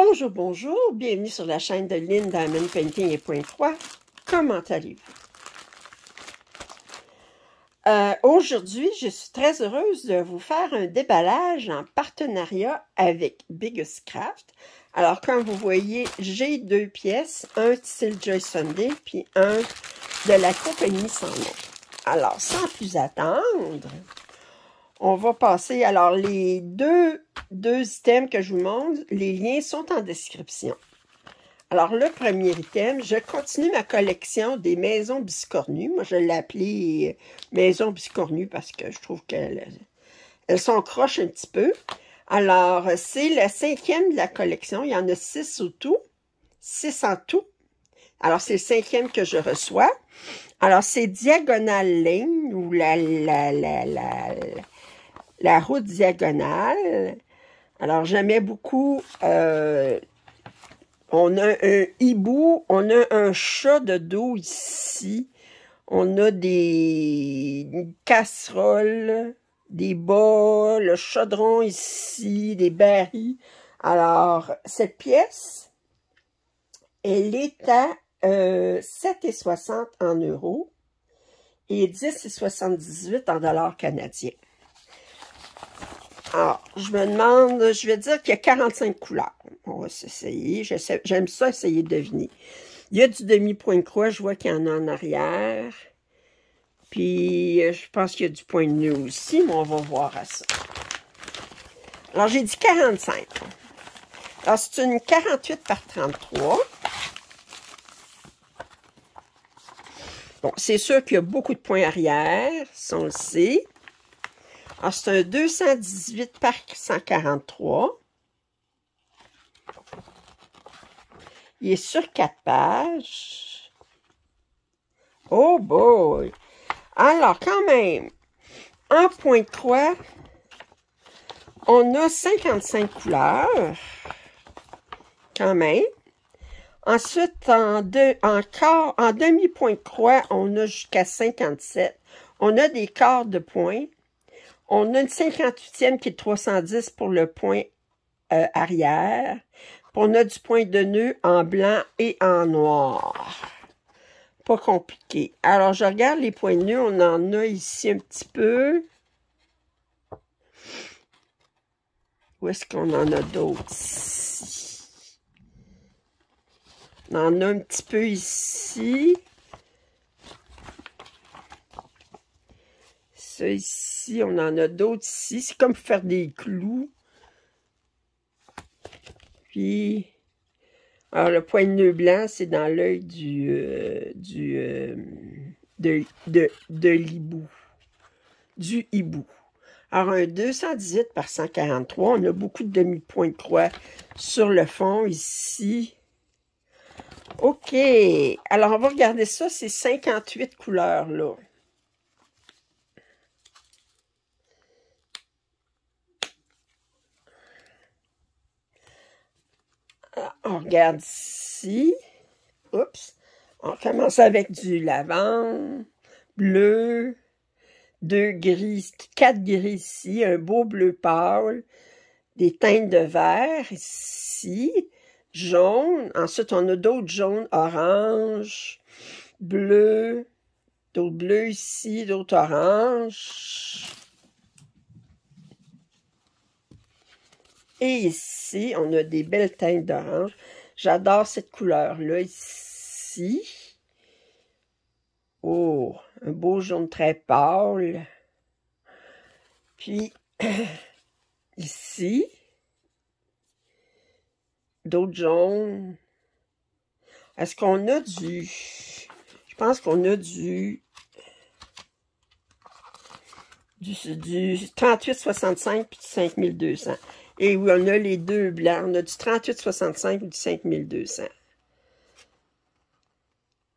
Bonjour, bonjour, bienvenue sur la chaîne de Lynn Diamond Painting et Point Croix. Comment allez-vous? Aujourd'hui, je suis très heureuse de vous faire un déballage en partenariat avec Biggest Craft. Alors, comme vous voyez, j'ai deux pièces, un style Joy Sunday, puis un de la compagnie Sans Nom. Alors, sans plus attendre, on va passer. Alors, les deux items que je vous montre, les liens sont en description. Alors, le premier item, je continue ma collection des maisons biscornues. Moi, je l'ai appelée maison biscornue parce que je trouve qu'elles sont croches un petit peu. Alors, c'est le 5e de la collection. Il y en a 6 au tout. 6 en tout. Alors, c'est le 5e que je reçois. Alors, c'est Diagonal Lane ou la route diagonale. Alors, j'aimais beaucoup... on a un hibou, on a un chat de dos ici. On a des casseroles, des bas, le chaudron ici, des barils. Alors, cette pièce, elle est à 7,60 en euros et 10,78 en dollars canadiens. Alors, je me demande, je vais dire qu'il y a 45 couleurs. On va s'essayer. J'aime ça, essayer de deviner. Il y a du demi-point de croix, je vois qu'il y en a en arrière. Puis, je pense qu'il y a du point de nœud aussi, mais on va voir à ça. Alors, j'ai dit 45. Alors, c'est une 48 par 33. Bon, c'est sûr qu'il y a beaucoup de points arrière, ça on le sait. Alors, c'est un 218 par 143. Il est sur 4 pages. Oh boy! Alors, quand même, en point de croix, on a 55 couleurs. Quand même. Ensuite, en demi-point de croix, on a jusqu'à 57. On a des quarts de point. On a une 58e qui est 310 pour le point arrière. Puis on a du point de nœud en blanc et en noir. Pas compliqué. Alors, je regarde les points de nœud. On en a ici un petit peu. Où est-ce qu'on en a d'autres ici? On en a un petit peu ici. Ça ici, on en a d'autres ici. C'est comme faire des clous. Puis, alors le point de nœud blanc, c'est dans l'œil de l'hibou. Du hibou. Alors, un 218 par 143, on a beaucoup de demi-points de croix sur le fond ici. OK. Alors, on va regarder ça, c'est 58 couleurs, là. On regarde ici. Oups. On commence avec du lavande, bleu, 2 gris, 4 gris ici, un beau bleu pâle, des teintes de vert ici, jaune. Ensuite, on a d'autres jaunes, orange, bleu, d'autres bleus ici, d'autres oranges. Et ici, on a des belles teintes d'orange. J'adore cette couleur-là ici. Oh, un beau jaune très pâle. Puis, ici, d'autres jaunes. Est-ce qu'on a du... Je pense qu'on a du 3865 puis du 5200. Et oui, on a les deux blancs. On a du 3865 ou du 5200.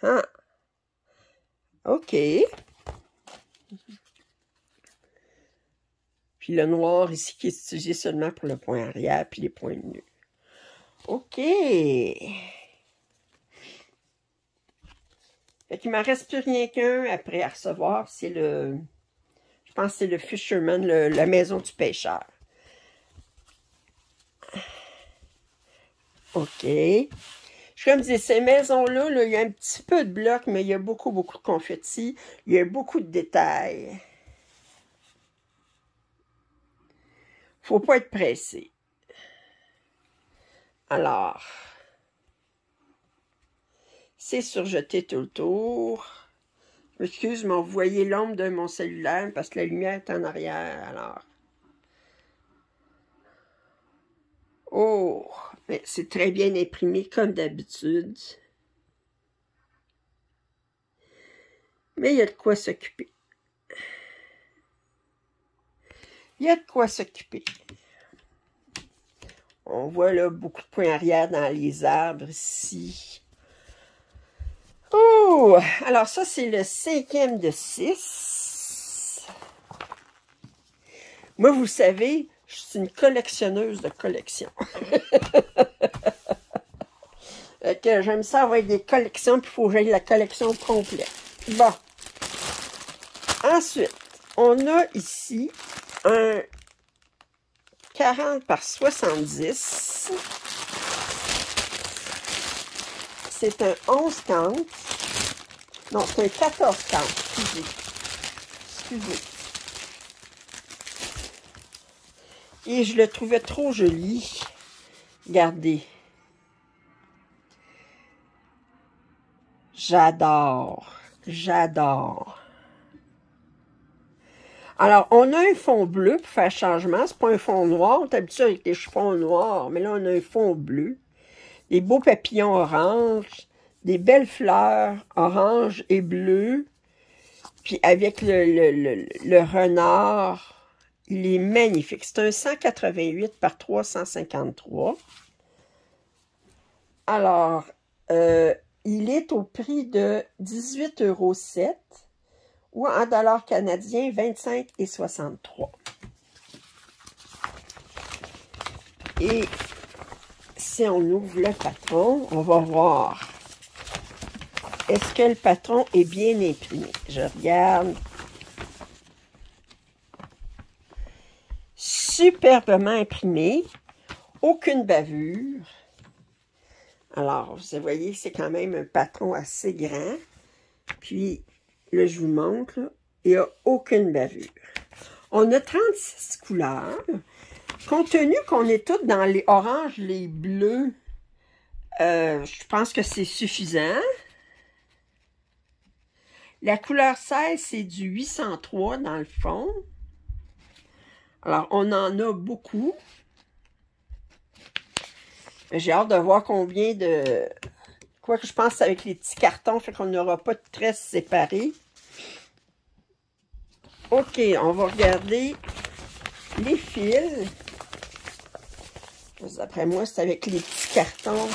Ah. OK. Puis le noir ici qui est utilisé seulement pour le point arrière puis les points de nœud. OK. Fait qu'il ne m'en reste plus rien qu'un après à recevoir. C'est le... Je pense que c'est le Fisherman, la maison du pêcheur. OK. Comme je dis, ces maisons-là, là, il y a un petit peu de blocs, mais il y a beaucoup, beaucoup de confettis. Il y a beaucoup de détails. Faut pas être pressé. Alors, c'est surjeté tout le tour. Excuse, mais vous voyez l'ombre de mon cellulaire parce que la lumière est en arrière, alors. Oh, mais c'est très bien imprimé comme d'habitude. Mais il y a de quoi s'occuper. Il y a de quoi s'occuper. On voit là beaucoup de points arrière dans les arbres ici. Oh! Alors ça, c'est le 5e de 6. Moi, vous savez, je suis une collectionneuse de collections. J'aime ça avoir des collections, puis il faut que j'aille la collection complète. Bon. Ensuite, on a ici un 40 par 70. C'est un 11 count. Non, c'est un 14 count. Excusez. Et je le trouvais trop joli. Regardez. J'adore. J'adore. Alors, on a un fond bleu pour faire changement. C'est pas un fond noir. On est habitué avec les chiffons noirs. Mais là, on a un fond bleu. Des beaux papillons orange. Des belles fleurs orange et bleu. Puis avec le renard, il est magnifique. C'est un 188 par 353. Alors, il est au prix de 18,07 € ou en dollars canadiens, 25,63. Et si on ouvre le patron, on va voir. Est-ce que le patron est bien imprimé? Je regarde. Superbement imprimé. Aucune bavure. Alors, vous voyez, c'est quand même un patron assez grand. Puis, là, je vous montre, là, il n'y a aucune bavure. On a 36 couleurs. Compte tenu qu'on est toutes dans les oranges, les bleus, je pense que c'est suffisant. La couleur 16, c'est du 803 dans le fond. Alors, on en a beaucoup. J'ai hâte de voir combien de... Quoi que je pense avec les petits cartons, fait qu'on n'aura pas de tresses séparées. OK, on va regarder les fils. D'après moi, c'est avec les petits cartons.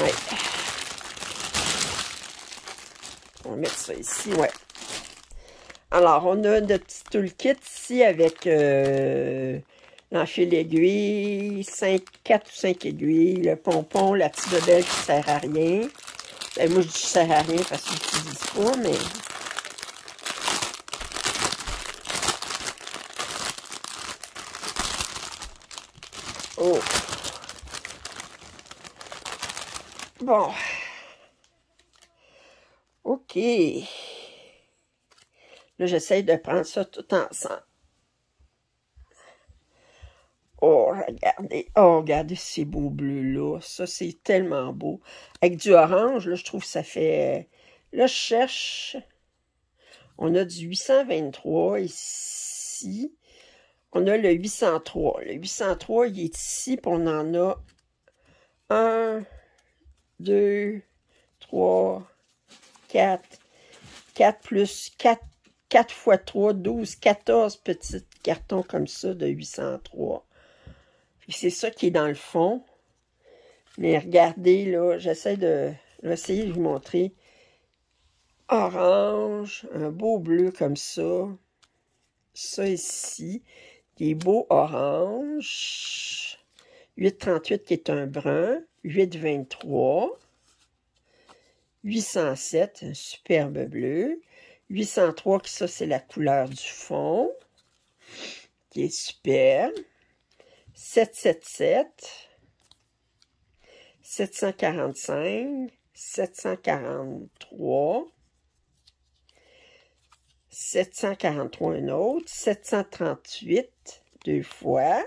Ouais. On va mettre ça ici, ouais. Alors, on a notre petit toolkit ici avec l'enfil aiguille, 4 ou 5 aiguilles, le pompon, la petite bebelle qui ne sert à rien. Ben, moi, je dis que ça ne sert à rien parce que je n'utilise pas, mais... Oh! Bon. OK. Là, j'essaie de prendre ça tout ensemble. Oh, regardez. Oh, regardez ces beaux bleus-là. Ça, c'est tellement beau. Avec du orange, là, je trouve que ça fait... Là, je cherche... On a du 823 ici. On a le 803. Le 803, il est ici, puis on en a 1, 2, 3, 4. 4 plus 4 fois 3, 12, 14 petits cartons comme ça de 803. C'est ça qui est dans le fond. Mais regardez, là, j'essaie de... Je vais essayer de vous montrer. Orange, un beau bleu comme ça. Ça ici, des beaux oranges. 838 qui est un brun. 823. 807, un superbe bleu. 803, qui ça, c'est la couleur du fond. Qui est superbe. 777. 745, 743, 743 un autre, 738 deux fois,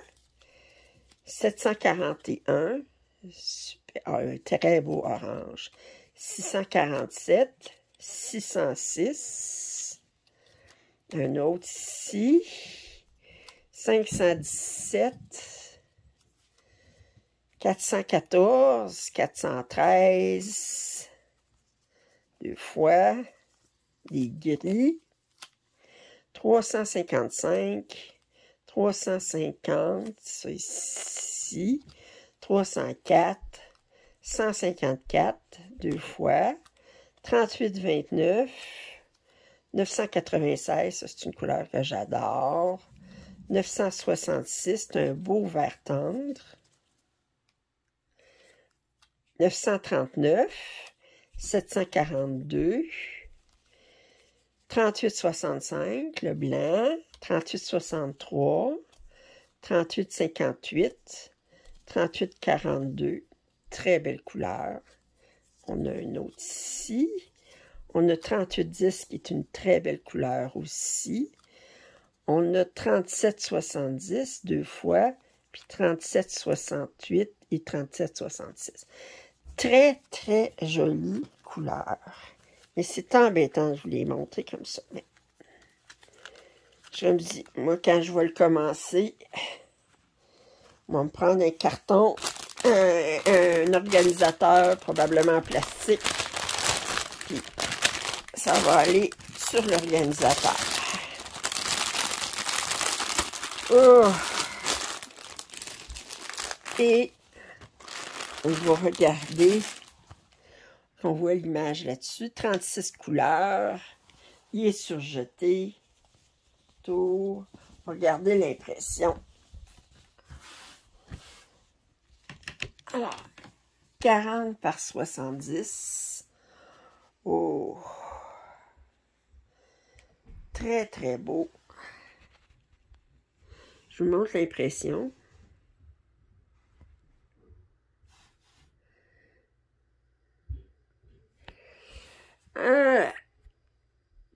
741, super, un très beau orange, 647, 606, un autre ici, 517, 414, 413, deux fois, des gris, 355, 350, ça ici, 304, 154, deux fois, 3829, 996, ça c'est une couleur que j'adore, 966, c'est un beau vert tendre, 939, 742, 3865, le blanc, 3863, 3858, 3842, très belle couleur. On a un autre ici. On a 3810 qui est une très belle couleur aussi. On a 3770 deux fois, puis 3768 et 3766. Très, très jolie couleur. Mais c'est embêtant de vous les montrer comme ça. Mais je me dis, moi, quand je vais le commencer, on va me prendre un carton, un organisateur, probablement en plastique. Puis, ça va aller sur l'organisateur. Oh. Et on va regarder, on voit l'image là-dessus, 36 couleurs, il est surjeté, tour, regardez l'impression. Alors, 40 par 70, oh, très très beau. Je vous montre l'impression.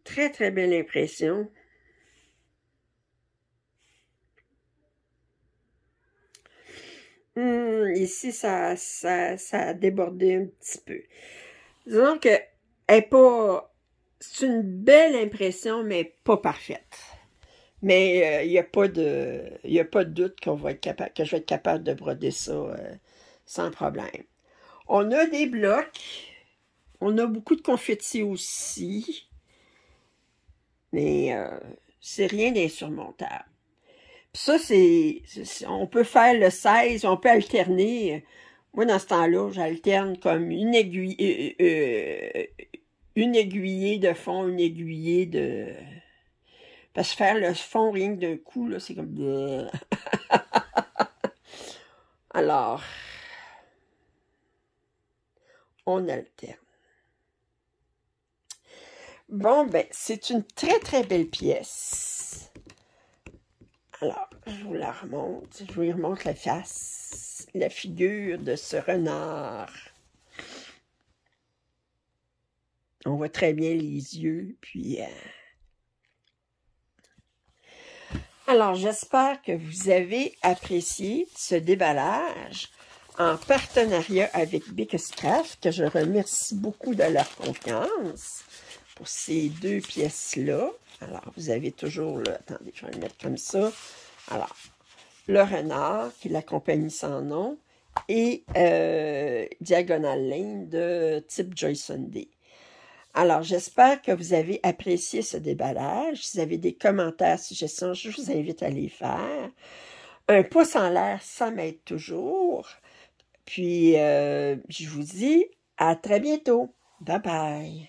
Très très belle impression. Ici, ça a débordé un petit peu. Disons que elle est pas... C'est une belle impression, mais pas parfaite. Mais il n'y a pas de doute qu'on va être capable, que je vais être capable de broder ça sans problème. On a des blocs. On a beaucoup de confettis aussi. Mais c'est rien d'insurmontable. Puis ça, on peut faire le 16, on peut alterner. Moi, dans ce temps-là, j'alterne comme une aiguillée de fond, une aiguillée de... Parce que faire le fond rien que d'un coup, là, c'est comme... Alors, on alterne. Bon, ben, c'est une très, très belle pièce. Alors, je vous la remonte. Je vous remonte la face, la figure de ce renard. On voit très bien les yeux, puis... Alors, j'espère que vous avez apprécié ce déballage en partenariat avec Bicuscraft, que je remercie beaucoup de leur confiance pour ces deux pièces-là. Alors, vous avez toujours le... Attendez, je vais le mettre comme ça. Alors, le renard, qui est la compagnie sans nom, et Diagonal Lane de type Joy Sunday. Alors, j'espère que vous avez apprécié ce déballage. Si vous avez des commentaires, suggestions, je vous invite à les faire. Un pouce en l'air, ça m'aide toujours. Puis, je vous dis à très bientôt. Bye bye.